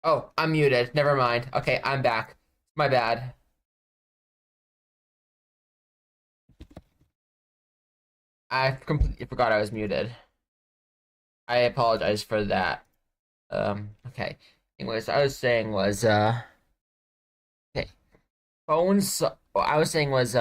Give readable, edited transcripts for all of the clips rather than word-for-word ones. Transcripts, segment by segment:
Oh, I'm muted. Never mind. Okay, I'm back. My bad. I completely forgot I was muted. I apologize for that. Okay. Anyways, I was saying was okay. Phones what I was saying was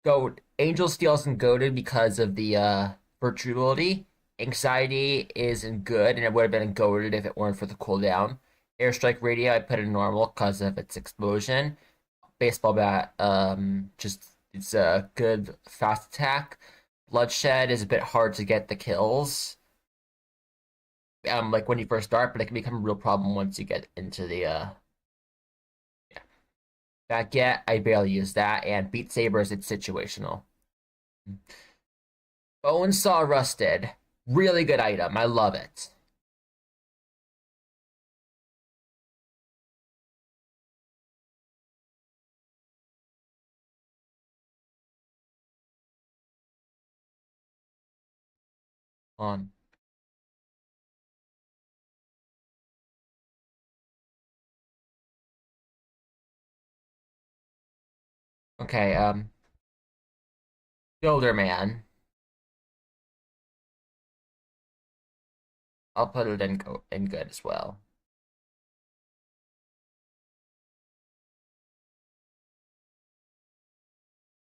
goat Angel Steel's and goaded because of the virtuality. Anxiety isn't good, and it would have been goaded if it weren't for the cooldown. Airstrike radio I put in normal because of its explosion. Baseball bat, just it's a good fast attack. Bloodshed is a bit hard to get the kills. Like when you first start, but it can become a real problem once you get into the yeah. Baguette, I barely use that, and Beat Sabers, it's situational. Bone Saw Rusted, really good item. I love it. On okay, Builder Man. I'll put it in good as well.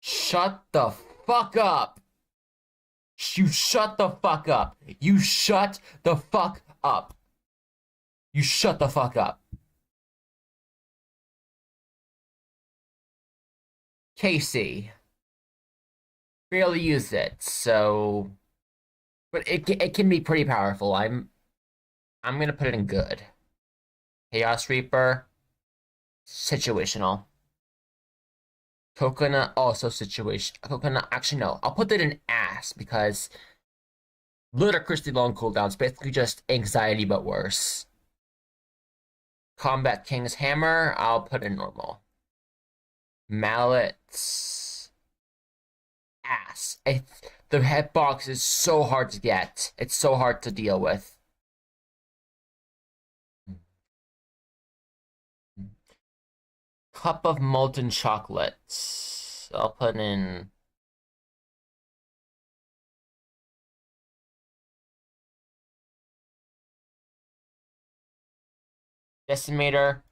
Shut the fuck up. You shut the fuck up. You shut the fuck up. You shut the fuck up. Casey. Barely used it, so but it can be pretty powerful. I'm gonna put it in good. Chaos Reaper, situational. Coconut also situation. Coconut actually no. I'll put that in ass because ludicrously long cooldowns, basically just anxiety but worse. Combat King's Hammer, I'll put in normal. Mallets ass. The hitbox is so hard to get. It's so hard to deal with. Cup of molten chocolates. I'll put in decimator.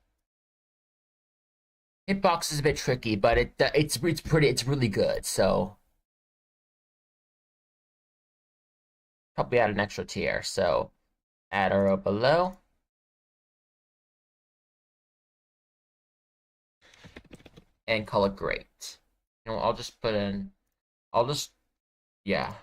Hitbox is a bit tricky, but it's really good. So probably add an extra tier. So add arrow below and call it great. You know, I'll just put in. I'll just yeah.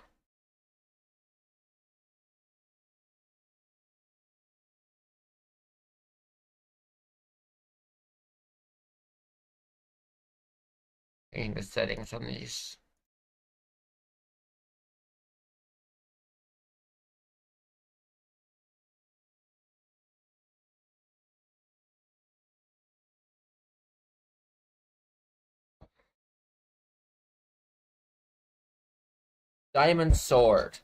Changing the settings on these. Diamond sword.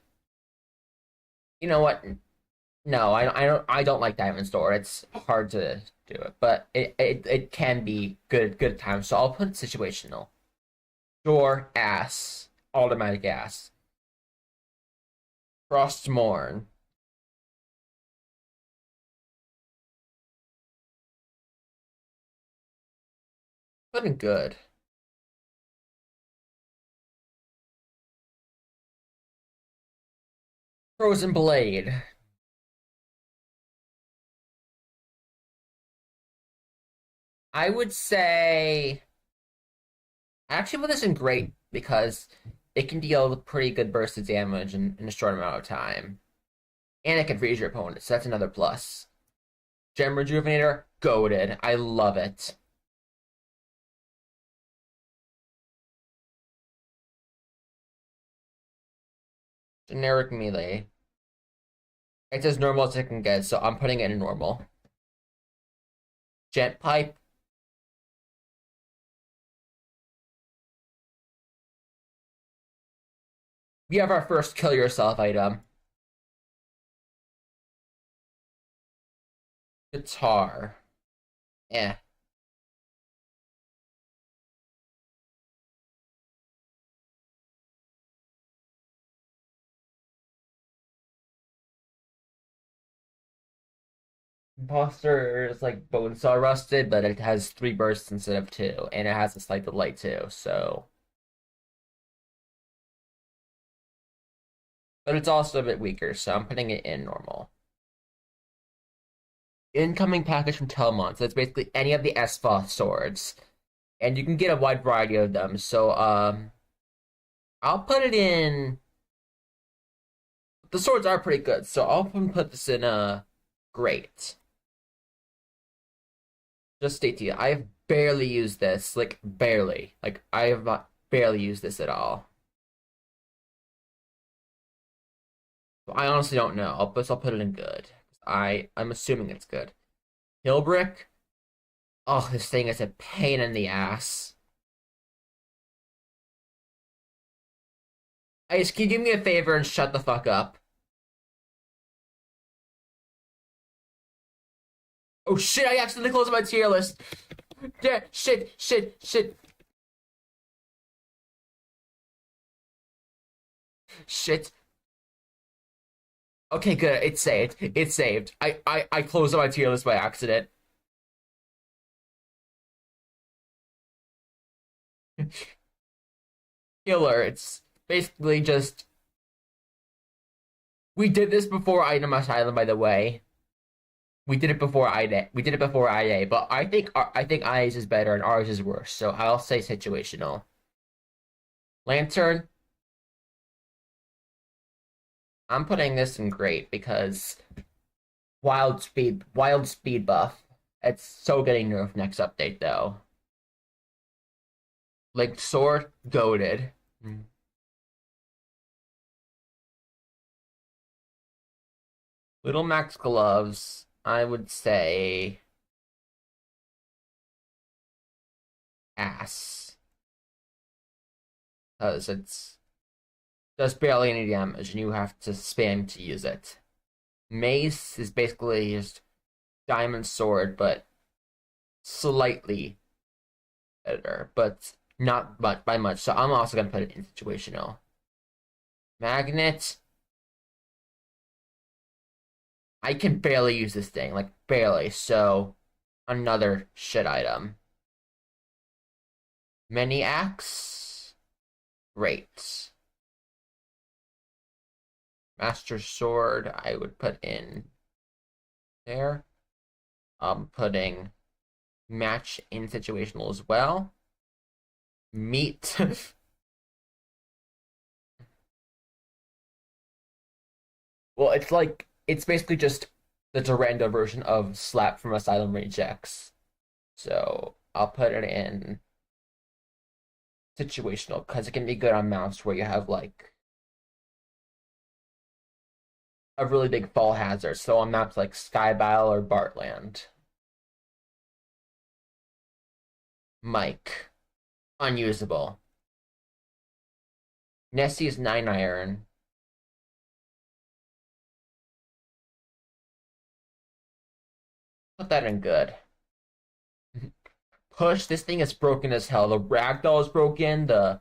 You know what? No, I don't like diamond sword. It's hard to do it, but it can be good times. So I'll put situational. Sure, ass, automatic ass. Frostmourne. Putting good. Frozen Blade. I would say I actually put this in great because it can deal with pretty good burst of damage in a short amount of time. And it can freeze your opponent, so that's another plus. Gem Rejuvenator, goaded. I love it. Generic melee. It's as normal as it can get, so I'm putting it in normal. Jet Pipe, we have our first kill yourself item. Guitar. Yeah. Imposter is like bone saw rusted, but it has three bursts instead of two, and it has a slight delay too. So, but it's also a bit weaker, so I'm putting it in normal. Incoming package from Telemon. So it's basically any of the S-Foth swords, and you can get a wide variety of them. So, I'll put it in. The swords are pretty good, so I'll put this in great. Just state to you, I have barely used this, like barely. Like I have not barely used this at all. I honestly don't know. I'll put it in good. I'm assuming it's good. Hillbrick. Oh, this thing is a pain in the ass. Ice, can you do me a favor and shut the fuck up? Oh shit! I accidentally closed my tier list. Yeah, shit. Shit. Okay, good. It's saved. It's saved. I closed my tier list by accident. Killer. It's basically just we did this before Item Asylum, by the way. We did it before IA. We did it before IA, but I think IA's is better and ours is worse. So I'll say situational. Lantern. I'm putting this in great because wild speed buff. It's so getting nerfed next update though. Like sword goaded. Little Max gloves. I would say ass because it's does barely any damage and you have to spam to use it. Mace is basically just diamond sword, but slightly better, but not much by much. So I'm also gonna put it in situational. Magnet. I can barely use this thing, like barely. So another shit item. Mini axe. Great. Master sword. I would put in there. I'm putting match in situational as well. Meat. Well, it's basically just the darando version of slap from Asylum Rejects. So I'll put it in situational because it can be good on maps where you have like a really big fall hazard. So on maps like Skybile or Bartland. Mike. Unusable. Nessie's 9 iron. Put that in good. Push, this thing is broken as hell. The ragdoll is broken, the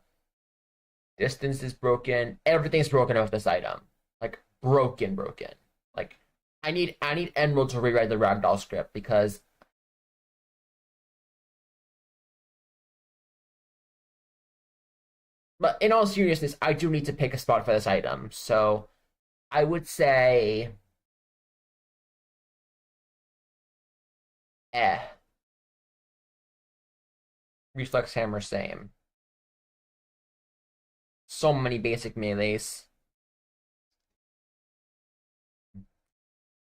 distance is broken, everything's broken with this item. Like broken. Like I need Emerald to rewrite the ragdoll script because but in all seriousness, I do need to pick a spot for this item. So I would say eh. Reflex hammer same. So many basic melees.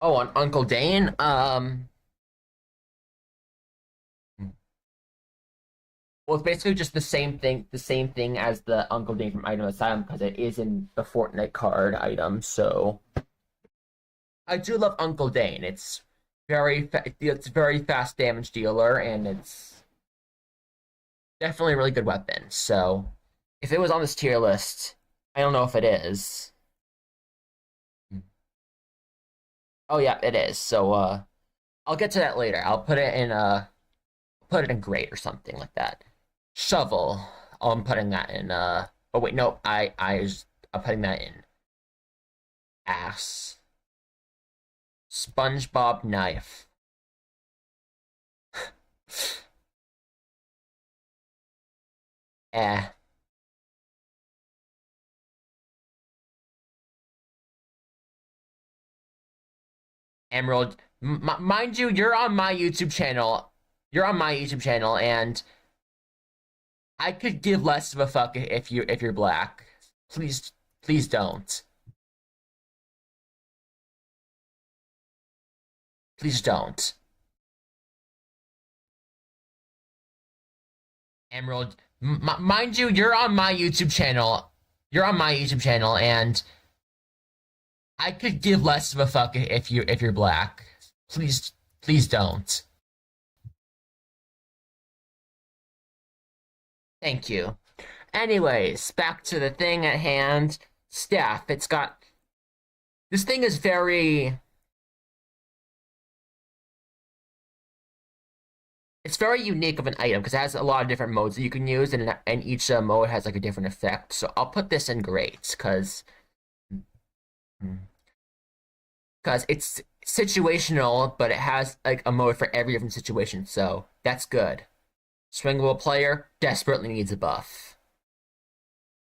Oh, on Uncle Dane. Well, it's basically just the same thing as the Uncle Dane from Item Asylum because it is in the Fortnite card item. So I do love Uncle Dane. It's very fast damage dealer and it's definitely a really good weapon. So if it was on this tier list, I don't know if it is. Oh yeah, it is. So I'll get to that later. I'll put it in great or something like that. Shovel. Oh, I'm putting that in oh wait, no, I'm putting that in ass. SpongeBob knife. Eh. Emerald. Mind you, you're on my YouTube channel. You're on my YouTube channel, and I could give less of a fuck if you're black. Please, please don't. Please don't. Emerald. Mind you, you're on my YouTube channel. You're on my YouTube channel, and I could give less of a fuck if you're black. Please, please don't. Thank you. Anyways, back to the thing at hand. Staff. This thing is very. It's very unique of an item because it has a lot of different modes that you can use, and each mode has like a different effect. So I'll put this in great because it's situational, but it has like a mode for every different situation. So that's good. Swingable player desperately needs a buff.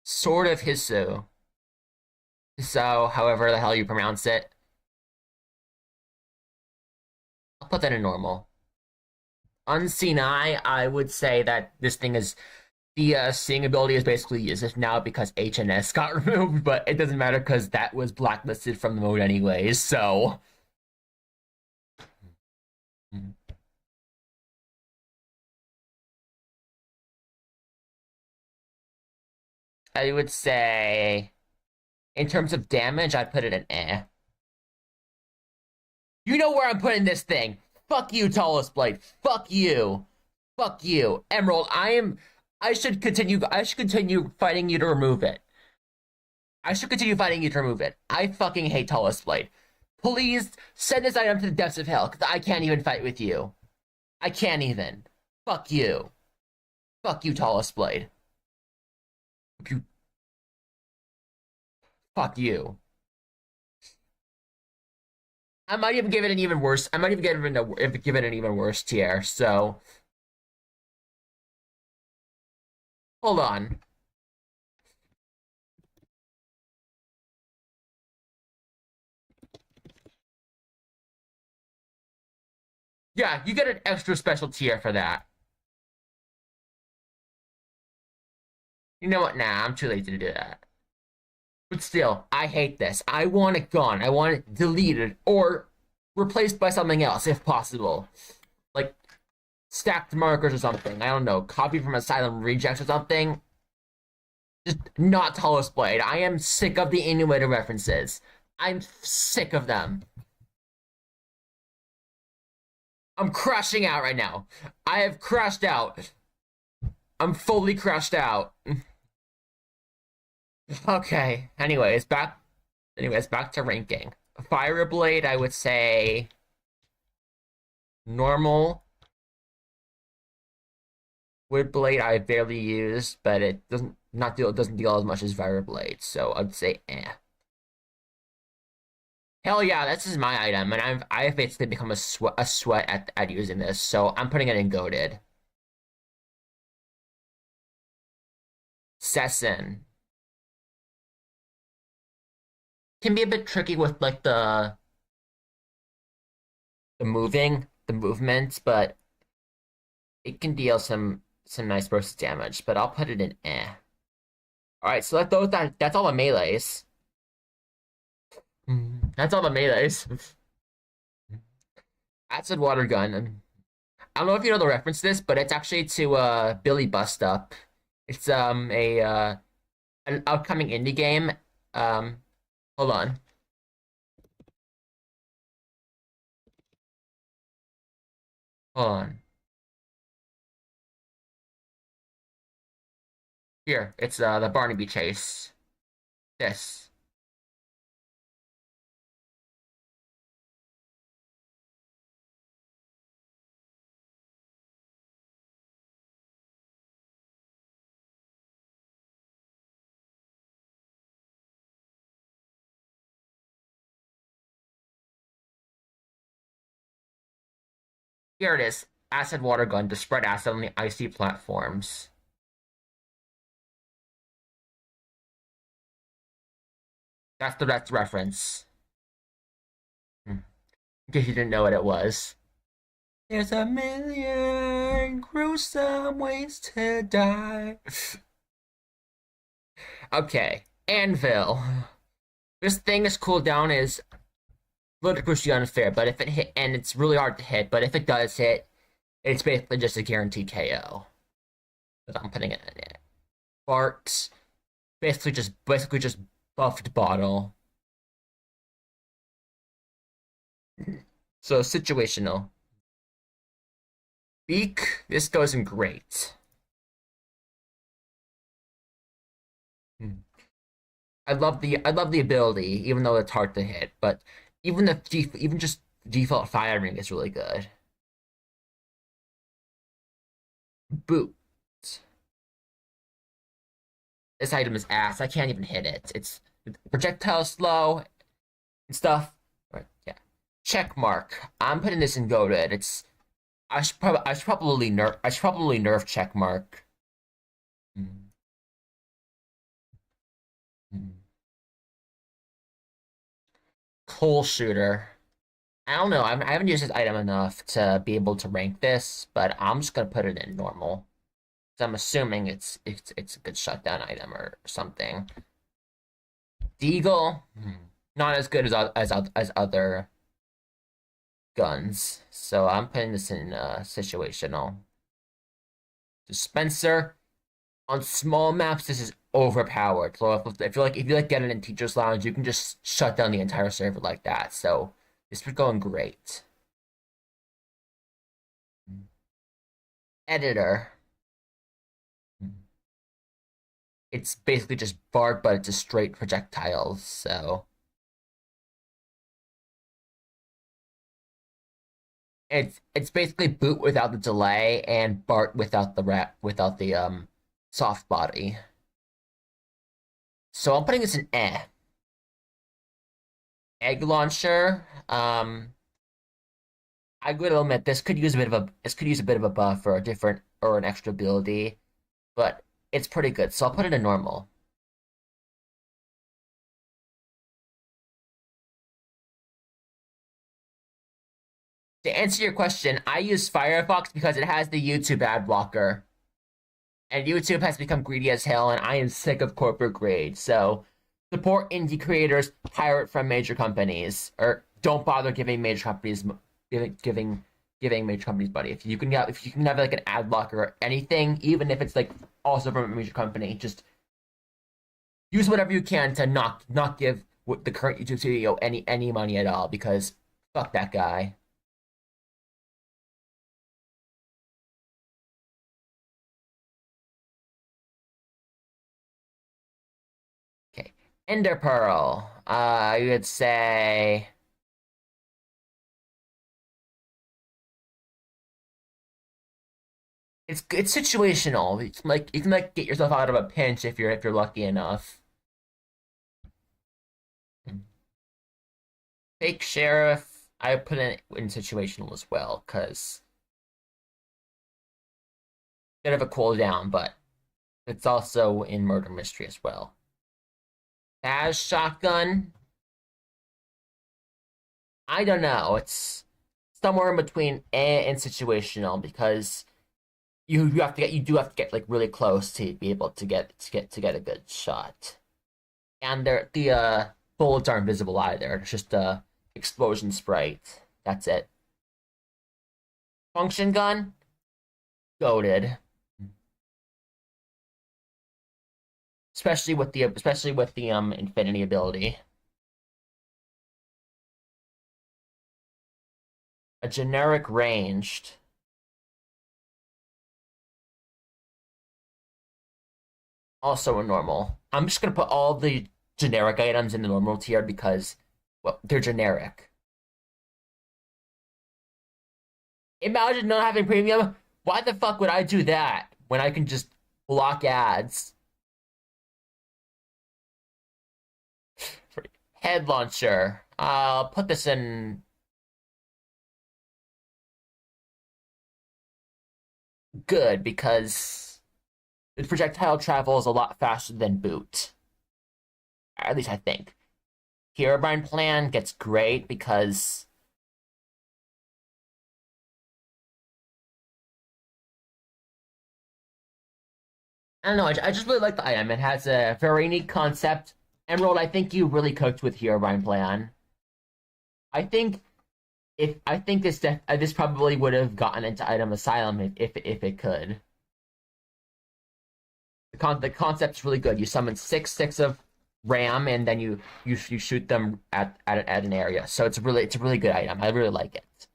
Sword of Hisu. So, however the hell you pronounce it. I'll put that in normal. Unseen Eye, I would say that this thing is the seeing ability is basically useless now because HNS got removed, but it doesn't matter because that was blacklisted from the mode anyways, so. I would say, in terms of damage, I'd put it in eh. You know where I'm putting this thing. Fuck you, Tallest Blade. Fuck you. Fuck you. Emerald, I should continue fighting you to remove it. I should continue fighting you to remove it. I fucking hate Tallest Blade. Please send this item to the depths of hell, because I can't even fight with you. I can't even. Fuck you. Fuck you, Tallest Blade. Fuck you. Fuck you. I might even give it an even worse. I might even give it an even worse tier. So hold on. Yeah, you get an extra special tier for that. You know what? Nah, I'm too lazy to do that. But still, I hate this. I want it gone. I want it deleted or replaced by something else if possible. Like stacked markers or something. I don't know. Copy from Asylum Rejects or something. Just not Tallest Blade. I am sick of the Inuit references. I'm sick of them. I'm crashing out right now. I have crashed out. I'm fully crashed out. Okay. Anyways, back to ranking. Fireblade, I would say normal. Woodblade I barely used, but it doesn't deal as much as Fireblade, so I'd say eh. Hell yeah, this is my item, and I have basically become a sweat at using this, so I'm putting it in goated. Sessin can be a bit tricky with like the movements, but it can deal some nice burst damage. But I'll put it in eh. All right, so that's all the melees. That's all the melees. Acid water gun. I don't know if you know the reference to this, but it's actually to Billy Bust Up. It's a an upcoming indie game. Hold on. Hold on. Here, it's the Barnaby Chase. This. Here it is. Acid water gun to spread acid on the icy platforms. That's reference. Hmm. In case you didn't know what it was. There's a million gruesome ways to die. Okay, Anvil. This thing is cooldown is ludicrously unfair, but if it hit, and it's really hard to hit, but if it does hit, it's basically just a guaranteed KO. But I'm putting it in it. Bart, basically just buffed bottle. So situational. Beak, this goes in great. Hmm. I love the ability, even though it's hard to hit. But even just default firing is really good. Boot. This item is ass. I can't even hit it. It's projectile slow and stuff. Right, yeah. Check mark. I'm putting this in goaded. It's I should probably nerf check mark. Mm, mm. Coal shooter. I don't know. I haven't used this item enough to be able to rank this, but I'm just gonna put it in normal. So I'm assuming it's a good shutdown item or something. Deagle, not as good as other guns. So I'm putting this in situational. Dispenser on small maps, this is overpowered. So if you like getting in teachers lounge, you can just shut down the entire server like that. So this is going great. Editor. It's basically just bark, but it's just straight projectiles. So it's basically boot without the delay and Bart without the soft body. So I'm putting this in egg launcher. I would admit this could use a bit of a buff or a different or an extra ability, but it's pretty good. So I'll put it in normal. To answer your question, I use Firefox because it has the YouTube ad blocker. And YouTube has become greedy as hell, and I am sick of corporate grade. So support indie creators, hire it from major companies, or don't bother giving major companies money. If you can have like an ad blocker or anything, even if it's like also from a major company, just use whatever you can to not give the current YouTube CEO any money at all because fuck that guy. Okay, Ender Pearl. I would say. It's situational. It's like you can like get yourself out of a pinch if you're lucky enough. Fake sheriff, I put in situational as well because bit of a cooldown, but it's also in murder mystery as well. Baz shotgun, I don't know. It's somewhere in between and situational because you do have to get like really close to be able to get a good shot. And the bullets aren't visible either. It's just a explosion sprite. That's it. Function gun, goaded. Especially with the infinity ability. A generic ranged, also a normal. I'm just gonna put all the generic items in the normal tier because well, they're generic. Imagine not having premium. Why the fuck would I do that when I can just block ads? Head launcher. I'll put this in good because the projectile travels a lot faster than boot. At least I think. Herobrine plan gets great because I don't know. I just really like the item. It has a very unique concept. Emerald, I think you really cooked with Herobrine plan. I think if I think this probably would have gotten into item asylum if it could. The concept's really good. You summon six of ram, and then you shoot them at an area. So it's a really good item. I really like it.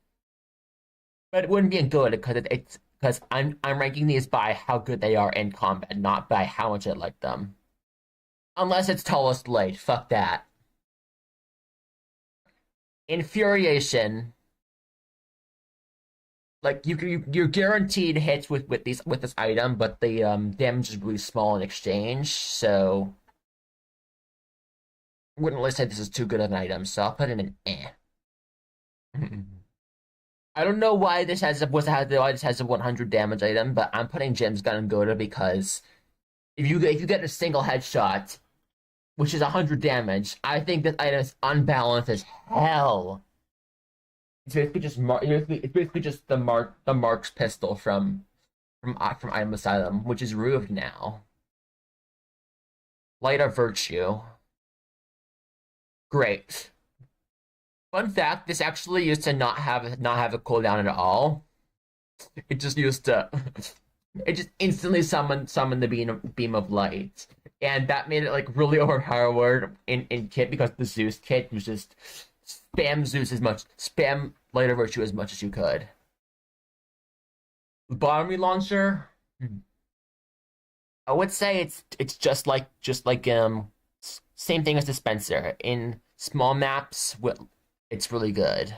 But it wouldn't be good because it's because I'm ranking these by how good they are in combat, not by how much I like them. Unless it's tallest light. Fuck that. Infuriation. Like you're guaranteed hits with this item, but the damage is really small in exchange. So I wouldn't really say this is too good of an item. So I'll put it in an eh. I don't know why this has a 100 damage item, but I'm putting Jim's Gun and Goda because if you get a single headshot, which is 100 damage, I think this item is unbalanced as hell. It's basically just the Mark's pistol from Item Asylum, which is removed now. Light of Virtue. Great. Fun fact: this actually used to not have a cooldown at all. It just used to it just instantly summoned the beam of light, and that made it like really overpowered in kit because the Zeus kit was just spam Light of Virtue as much as you could. Bottomry launcher. I would say it's just like same thing as dispenser in small maps. It's really good.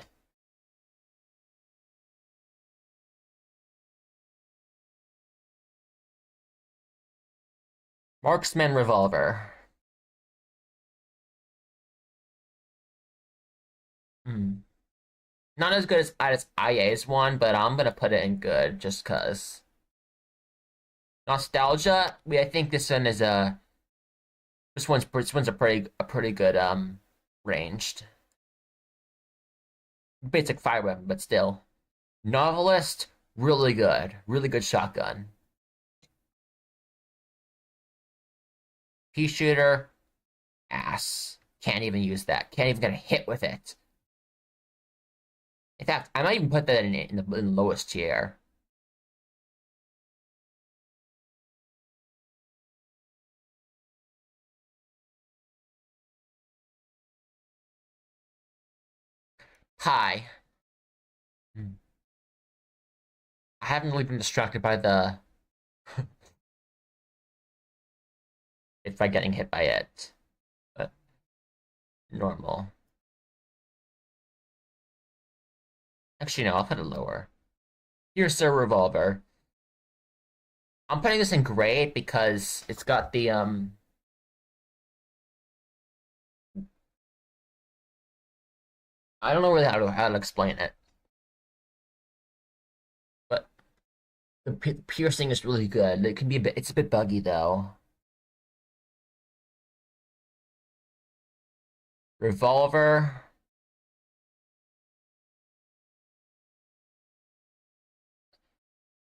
Marksman revolver. Hmm. Not as good as IA's one, but I'm gonna put it in good just cause. Nostalgia. I think this one's a pretty good ranged basic fire weapon, but still. Novelist, really good shotgun. Pea shooter, ass. Can't even use that. Can't even get a hit with it. In fact, I might even put that in the lowest tier. High. Hmm. I haven't really been distracted by the if by getting hit by it. But normal. Actually, no, I'll put it lower. Here's Sir Revolver. I'm putting this in great because it's got the I don't know really how to explain it, but the piercing is really good. It can be it's a bit buggy though. Revolver.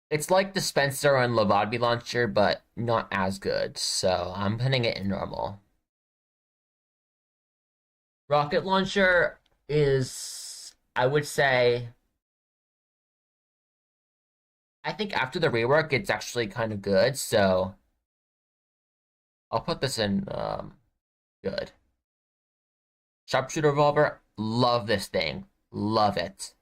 It's like dispenser and lobotomy launcher, but not as good. So I'm putting it in normal. Rocket launcher is, I would say, I think after the rework, it's actually kind of good. So I'll put this in good. Sharpshooter revolver, love this thing, love it.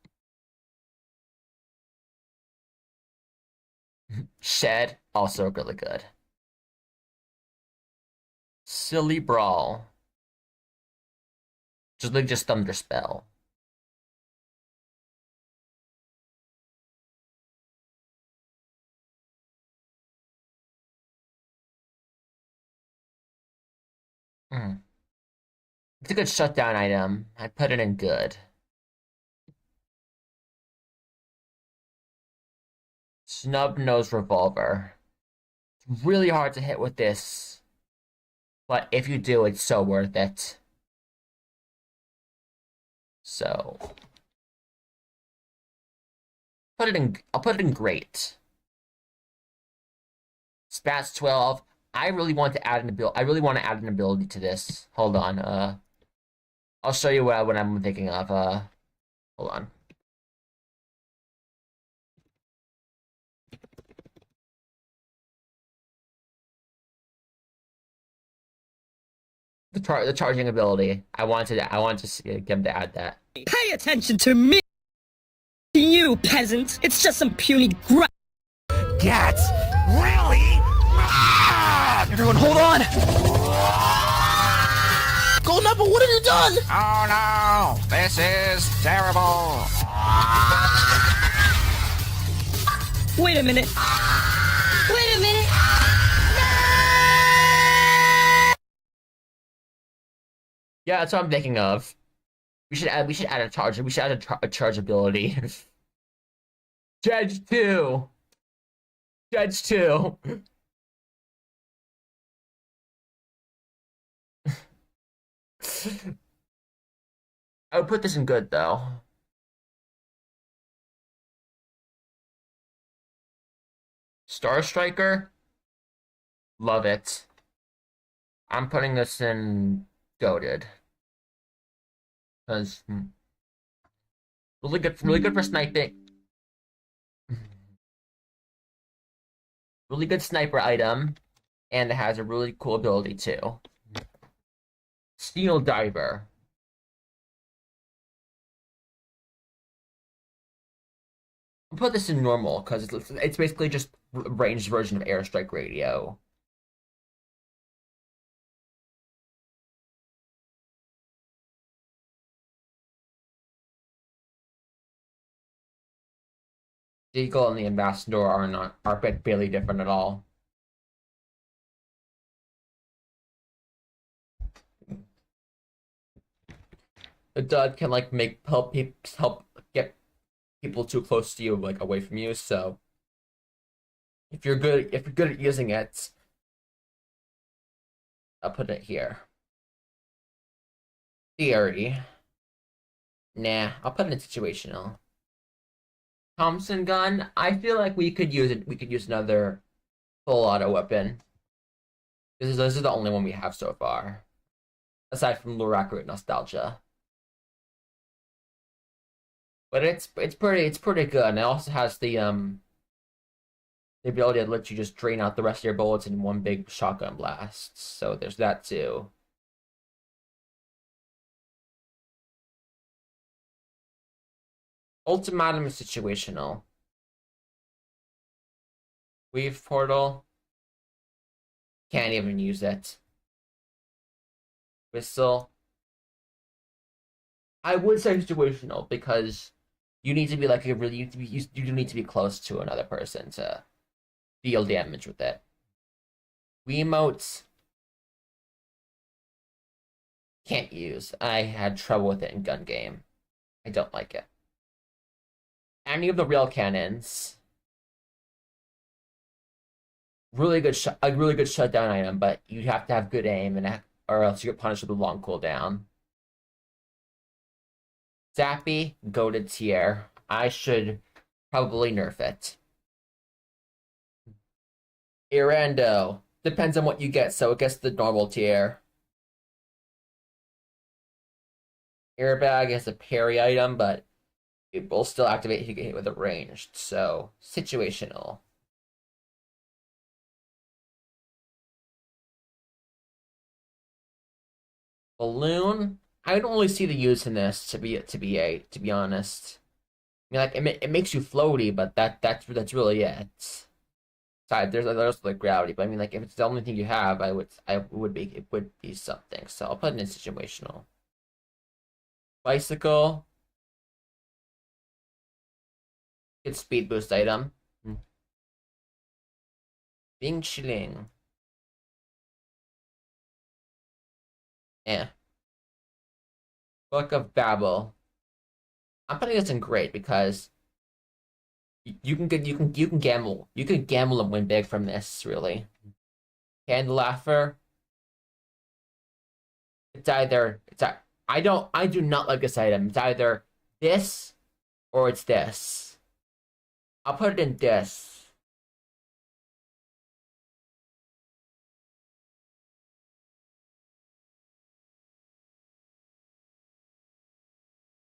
Shed, also really good. Silly brawl, just thunder spell. Mm. It's a good shutdown item. I put it in good. Snub nose revolver. It's really hard to hit with this, but if you do, it's so worth it. So I'll put it in great. Spats 12. I really want to add an ability. I really want to add an ability to this. Hold on. I'll show you what I'm thinking of. Hold on. The charging ability. I wanted to see, get him to add that. Pay attention to me, you peasant. It's just some puny grunt. Get really mad! Everyone, hold on. Golden Apple, what have you done? Oh no, this is terrible. Wait a minute. Wait a minute. Yeah, that's what I'm thinking of. We should add a charge. We should add a charge ability. Judge 2. Judge 2. I would put this in good though. Star Striker. Love it. I'm putting this in goated. Because really good for sniping. Really good sniper item, and it has a really cool ability too. Steel Diver. I'll put this in normal because it's basically just ranged version of Airstrike Radio. The Eagle and the Ambassador are barely different at all. The Dud can like help get people too close to you, like away from you. So if you're good at using it, I'll put it here. Theory. Nah, I'll put it in situational. Thompson gun. I feel like we could use it. We could use another full auto weapon. This is the only one we have so far, aside from Lurak Nostalgia. But it's pretty good. And it also has the ability to let you just drain out the rest of your bullets in one big shotgun blast. So there's that too. Ultimatum is situational. Weave portal. Can't even use it. Whistle. I would say situational because you need to be like you do need to be close to another person to deal damage with it. Wiimotes can't use. I had trouble with it in gun game. I don't like it. Any of the rail cannons, a really good shutdown item, but you have to have good aim or else you get punished with a long cooldown. Zappy, goated tier. I should probably nerf it. Rando. Depends on what you get, so it gets the normal tier. Airbag is a parry item, but it will still activate if you get hit with a ranged, so situational. Balloon. I don't really see the use in this to be honest. I mean, like it makes you floaty, but that's really it. Sorry, there's like gravity, but I mean, like if it's the only thing you have, it would be something. So I'll put it in situational. Bicycle. Good speed boost item. Bing Chilling. Yeah. Book of Babel. I'm putting this in great because You can gamble. You can gamble and win big from this, really. Candle Laugher. I do not like this item. It's either this or it's this. I'll put it in this.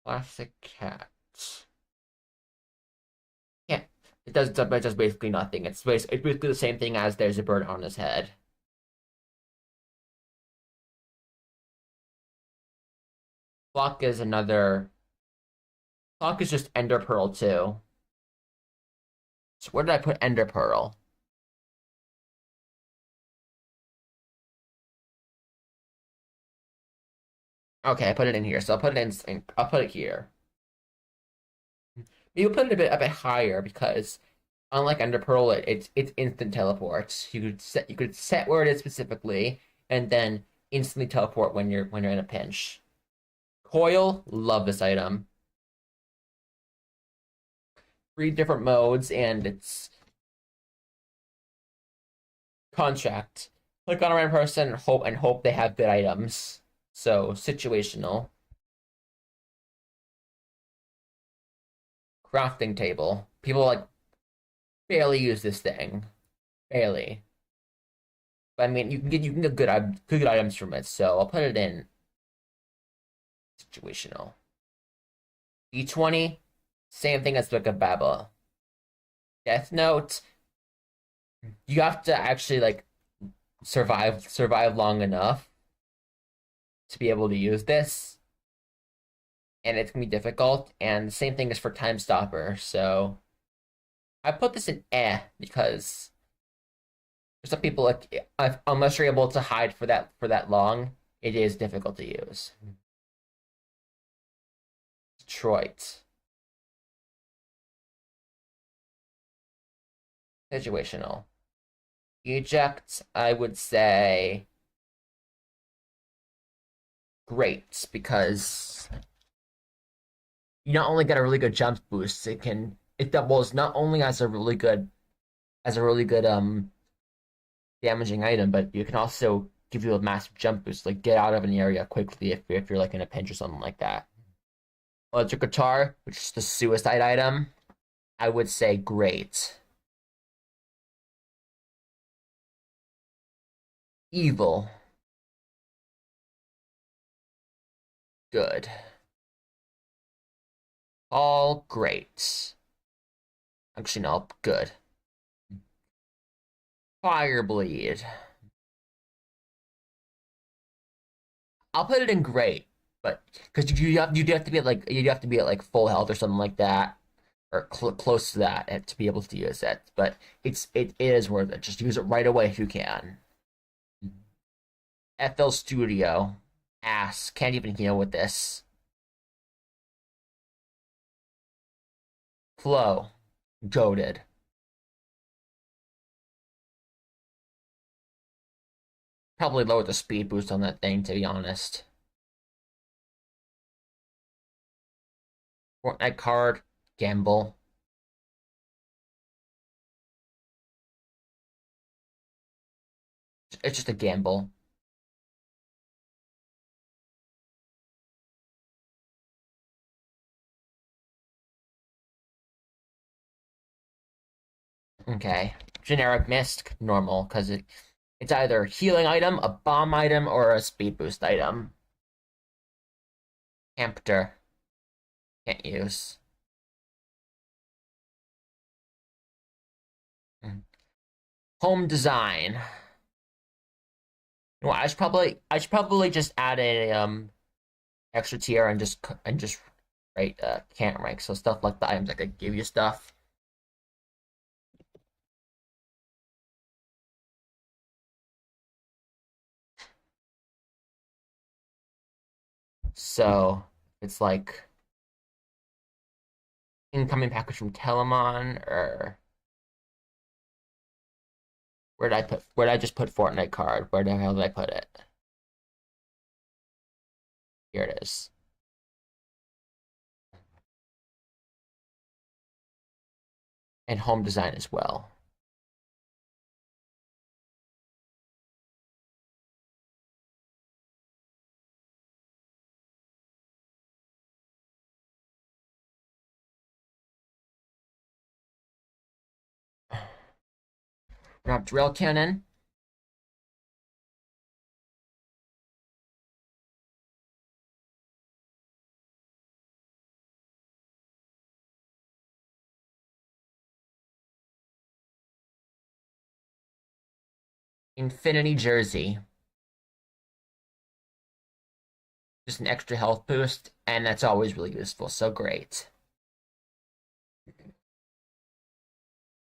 Classic cat. Yeah, it does basically nothing. It's basically the same thing as there's a bird on his head. Flock is another. Flock is just Ender Pearl too. So where did I put Ender Pearl? Okay, I put it in here. So I'll put it in. I'll put it here. Maybe we'll put it a bit higher because unlike Ender Pearl, it's instant teleports. You could set where it is specifically, and then instantly teleport when you're in a pinch. Coil, love this item. Three different modes, and it's contract. Click on a random person and hope they have good items. So situational. Crafting table. People like barely use this thing. Barely. But I mean, you can get good items from it. So I'll put it in situational. D20, same thing as Book of Baba. Death Note, you have to actually like survive long enough to be able to use this, and it's gonna be difficult. And the same thing is for Time Stopper. So I put this in because for some people, like unless you're able to hide for that long, it is difficult to use. Detroit situational. Eject, I would say great because you not only get a really good jump boost, it doubles not only as a really good damaging item, but you can also give you a massive jump boost, like get out of an area quickly if you're like in a pinch or something like that. Electric guitar, which is the suicide item, I would say great. Evil, good. All great. Actually, no, good. Firebleed. I'll put it in great, but because you have to be at like full health or something like that, or close to that to be able to use it. But it is worth it. Just use it right away if you can. FL Studio, ass can't even heal with this. Flow, goaded. Probably lower the speed boost on that thing to be honest. Fortnite card, gamble. It's just a gamble. Okay. Generic mist, normal, because it's either a healing item, a bomb item, or a speed boost item. Hampter, can't use. Mm. Home design. Well, I should probably just add a extra tier and just write can't rank. So stuff like the items that could give you stuff. So it's like incoming package from Telemon, or where did I just put Fortnite card? Where the hell did I put it? Here it is. and home design as well. Now, drill cannon. Infinity Jersey. Just an extra health boost, and that's always really useful. So great.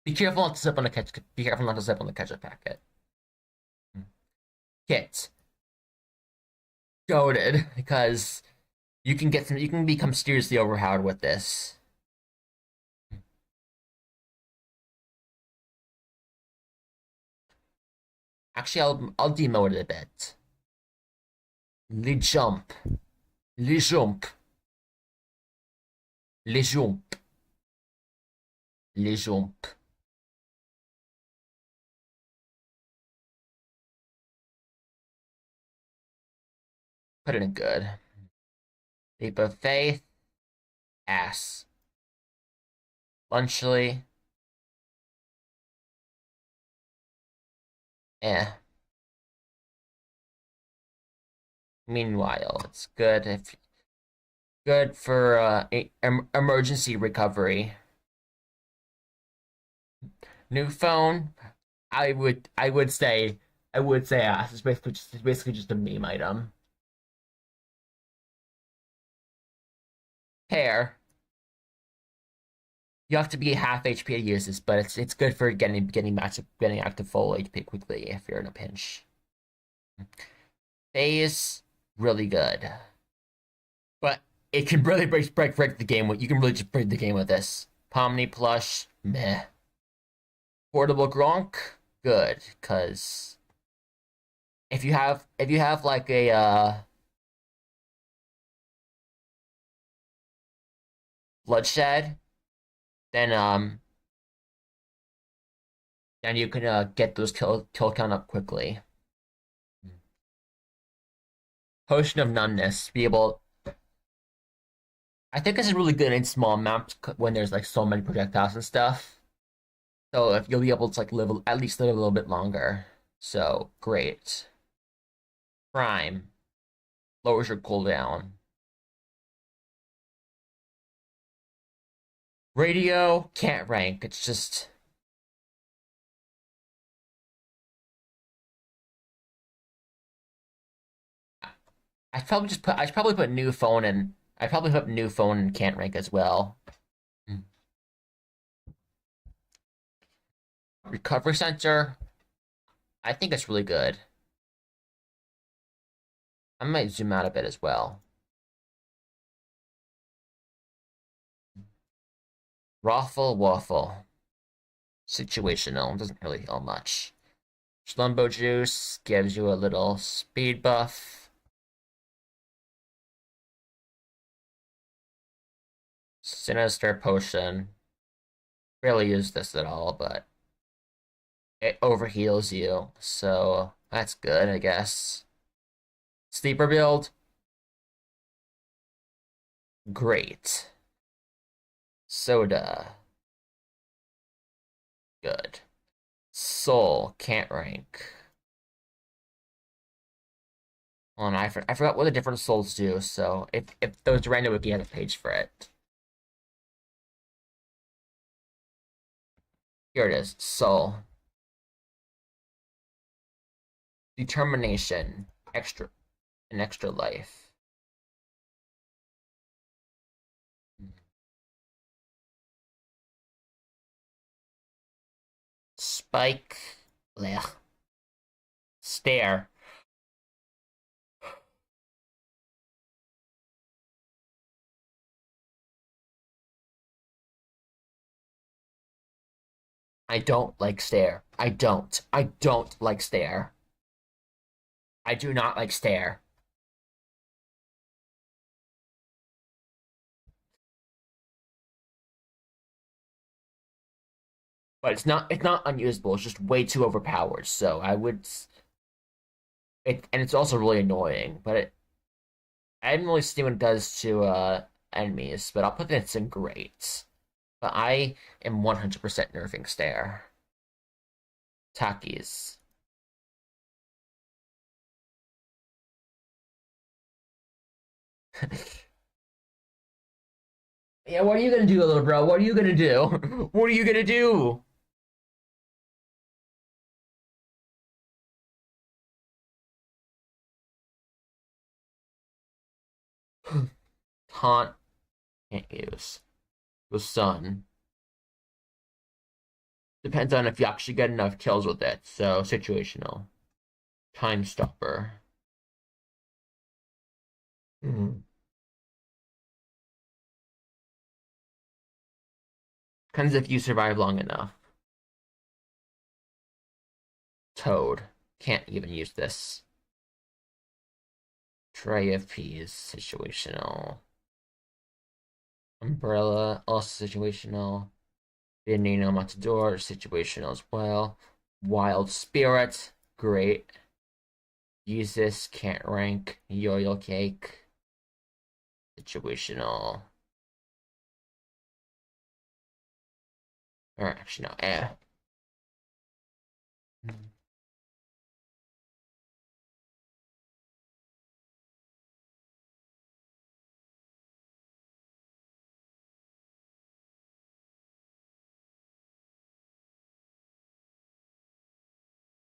Be careful not to step on the catch. Be careful not to step on the ketchup packet. Kit. Goaded, because you can get some. You can become seriously overpowered with this. Actually, I'll demote it a bit. Le jump. Le jump. Le jump. Le jump. Put it in good. Leap of faith. Ass. Lunchly. Eh. Meanwhile, it's good for emergency recovery. New phone. I would say ass. It's basically just a meme item. Hair. You have to be half HP to use this, but it's good for getting back to full HP quickly if you're in a pinch. Phase, really good. But it can really break the game. You can really just break the game with this. Pomni plush, meh. Portable Gronk, good, cause if you have like a bloodshed, then you can get those kill count up quickly. Potion of numbness, be able. I think this is really good in small amounts when there's like so many projectiles and stuff. So if you'll be able to like at least live a little bit longer. So great. Prime lowers your cooldown. Radio can't rank. It's just I probably put new phone and I probably put new phone and can't rank as well. Mm. Recovery center. I think it's really good. I might zoom out a bit as well. Raffle waffle. Situational. Doesn't really heal much. Slumbo juice gives you a little speed buff. Sinister potion. Barely use this at all, but it overheals you, so that's good, I guess. Sleeper build. Great. Soda. Good. Soul can't rank. Hold on, I forgot what the different souls do, so if those random wiki has a page for it. Here it is. Soul. Determination. An extra life. Spike. Blech. Stare. I don't like stare. I don't. I don't like stare. I do not like stare. but it's not unusable. It's just way too overpowered. So I would and it's also really annoying. But I haven't really seen what it does to enemies. But I'll put this in great. But I am 100% nerfing stare. Takis. Yeah, what are you gonna do, little bro? What are you gonna do? What are you gonna do? Taunt can't use. The sun. Depends on if you actually get enough kills with it. So situational. Time stopper. Hmm. Depends if you survive long enough. Toad. Can't even use this. Tray of peas. Situational. Umbrella. Also situational. Veneno Matador. Situational as well. Wild Spirit. Great. Use this. Can't rank. Yo-yo cake. Situational. Or actually, no.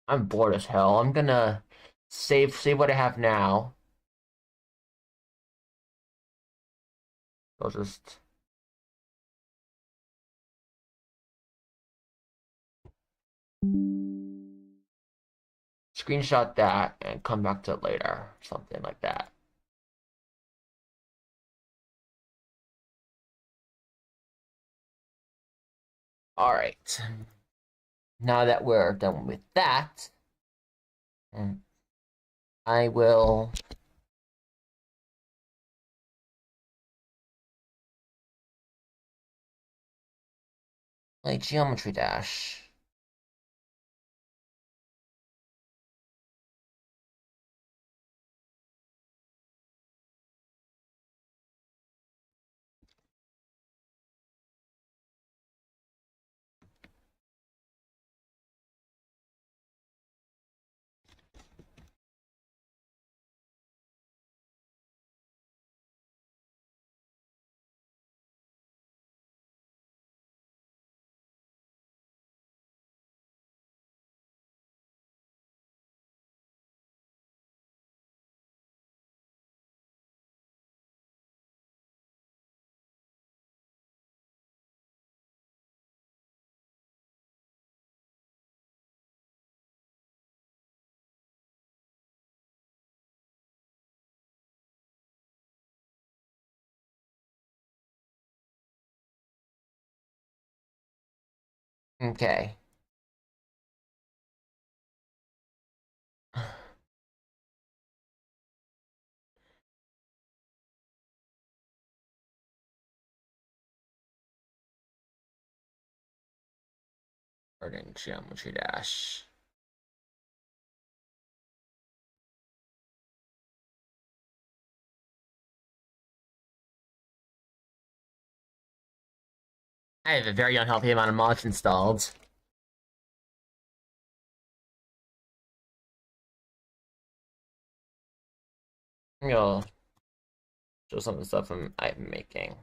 I'm bored as hell. I'm gonna save what I have now. I'll just screenshot that and come back to it later. Something like that. Alright. Now that we're done with that, I will play Geometry Dash. Okay. Starting Geometry Dash. I have a very unhealthy amount of mods installed. I'm gonna show some of the stuff I'm making.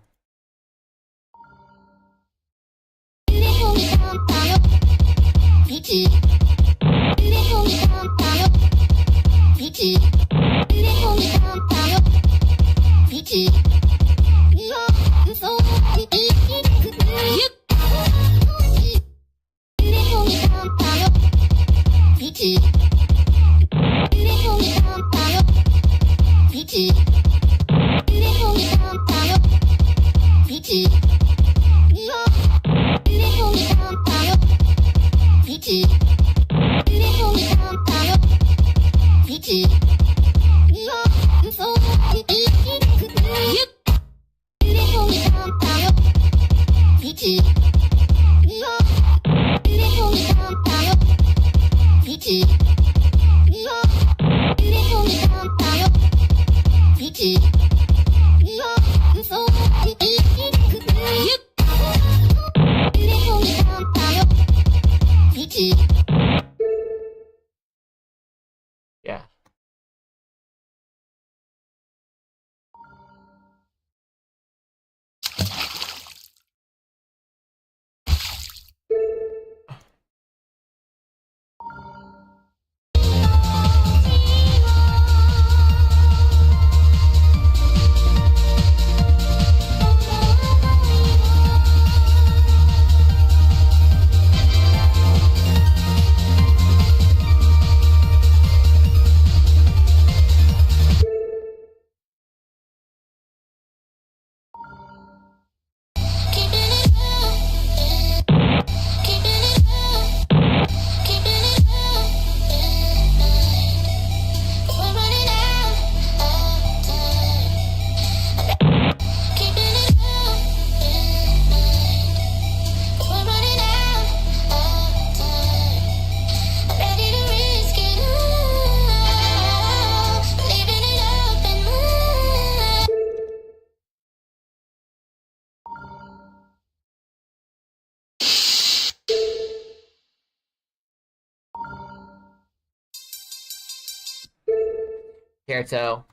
Kaito.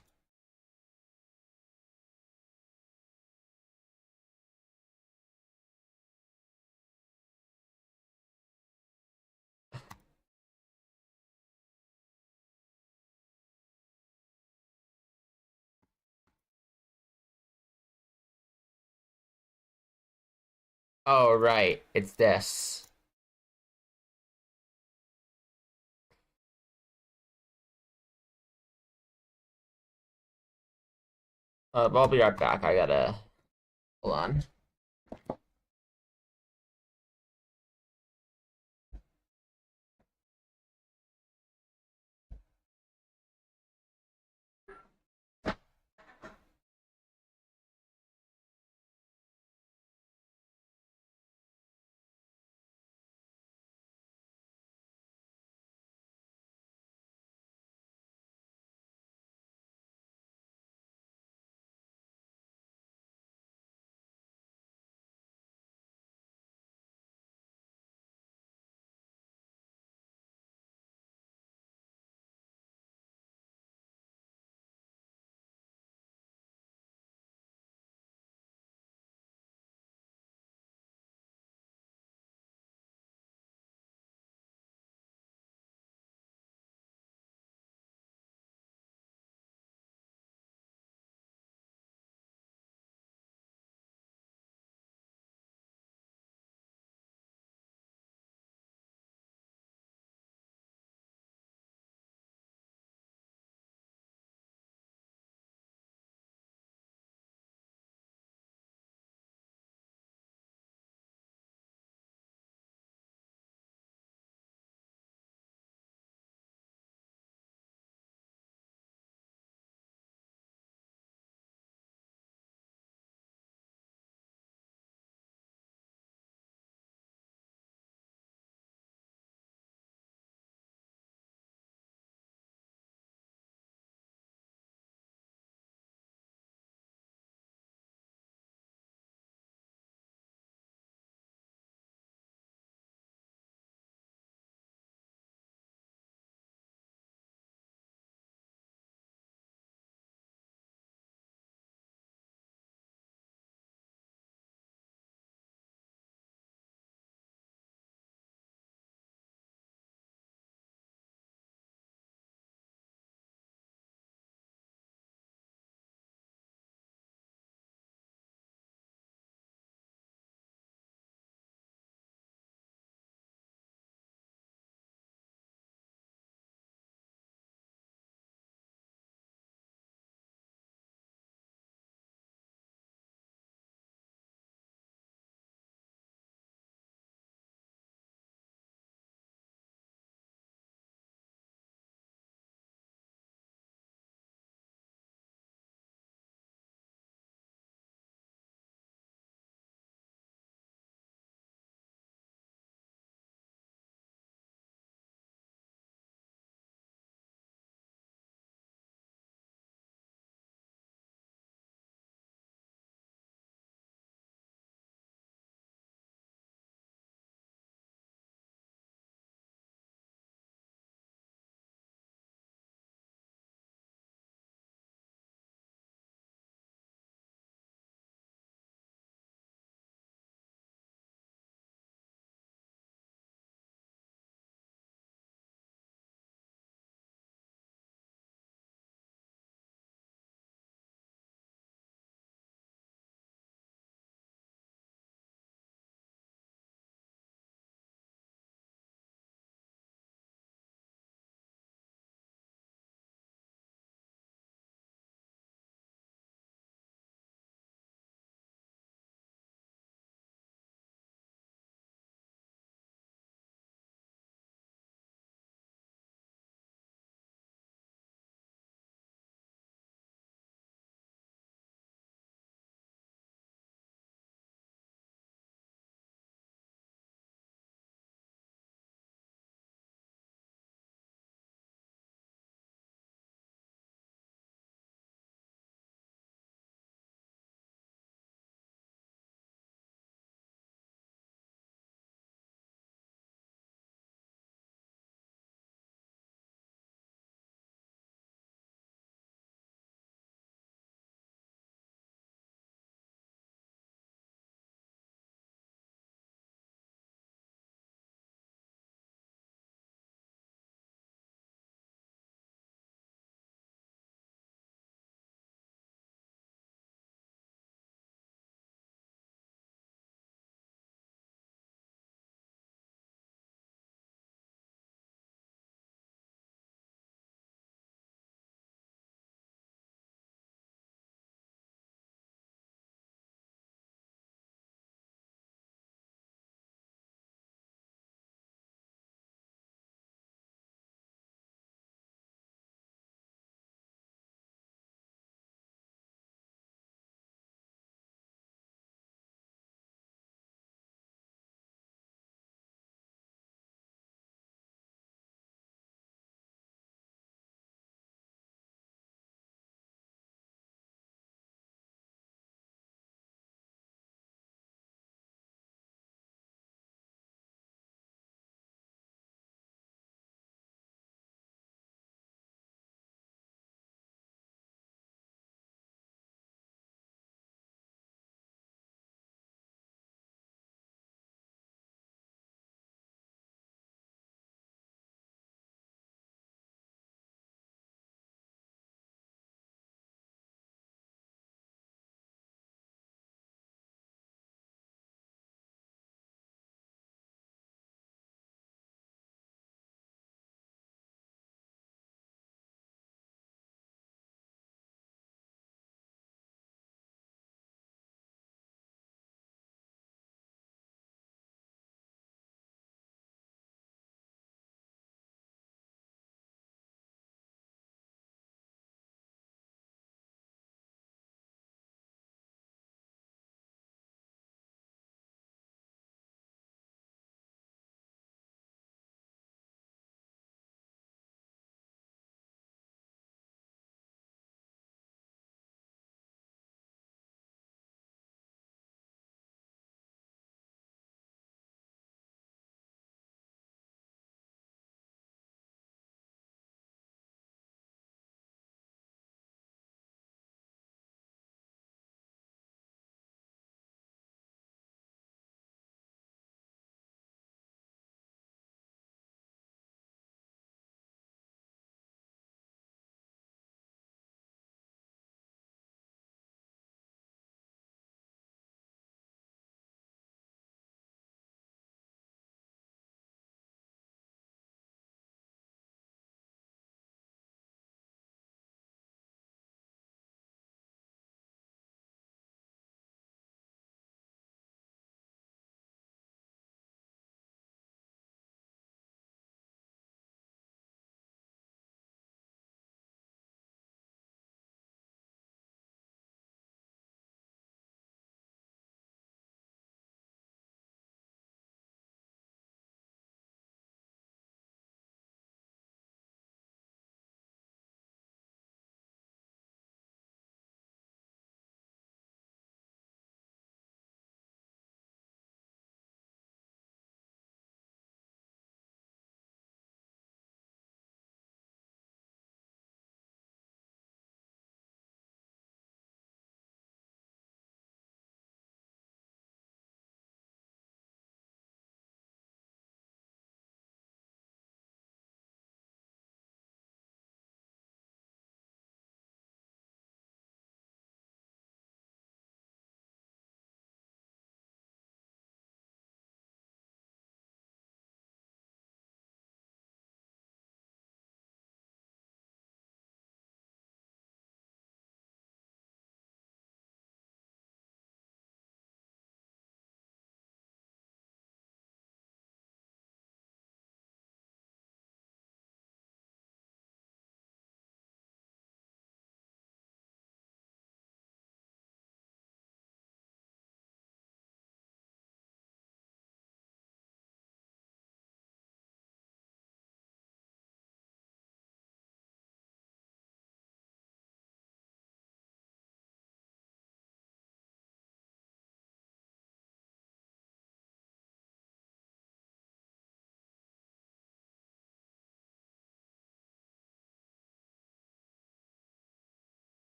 Oh, right. It's this. I'll be right back. I gotta... Hold on.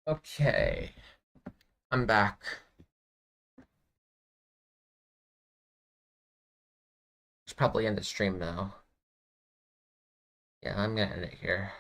Okay, I'm back. Should probably end the stream now. Yeah, I'm gonna end it here.